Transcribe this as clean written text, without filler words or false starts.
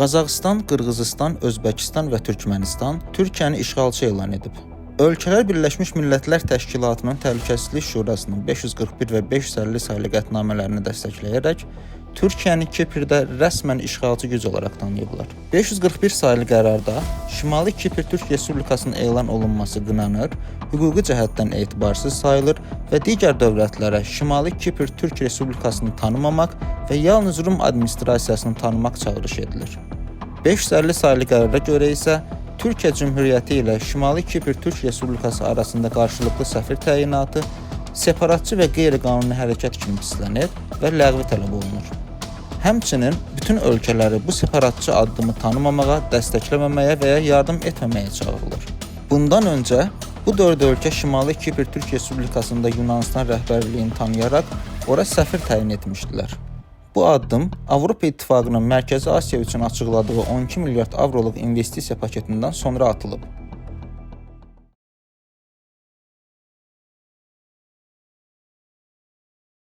Qazaxıstan, Qırğızistan, Özbəkistan və Türkmənistan Türkiyəni işğalçı elan edib. Ölkələr Birləşmiş Millətlər Təşkilatının Təhlükəsizlik Şurasının 541 və 550 saylı qətnamələrini dəstəkləyərək Türkiyəni Kiprdə rəsmən işğalçı güc olaraq tanıyıblar. 541 saylı qərarda Şimali Kipr Türk Respublikasının elan olunması qınanır, hüquqi cəhətdən etibarsız sayılır və digər dövlətlərə Şimali Kipr Türk Respublikasını tanımamaq və yalnız Rum administrasiyasını tanımaq çağırış edilir. 550 saylı qərara görə isə Türkiyə Cümhuriyyəti ilə Şimali Kipr Türk Respublikası arasında qarşılıqlı səfir təyinatı separatçı və qeyri-qanuni hərəkət kimi pislənir və ləğvi tələb olunur. Həmçinin bütün ölkələri bu separatçı addımı tanımamağa, dəstəkləməməyə və ya yardım etməməyə çağırılır. Bundan öncə bu dörd ölkə Şimali Kipr Türk Respublikasında Yunanistan rəhbərliyini tanıyaraq ora səfir təyin etmişdilər. Bu addım Avropa İttifaqının Mərkəzi Asiya üçün açıqladığı 12 milyard avroluq investisiya paketindən sonra atılıb.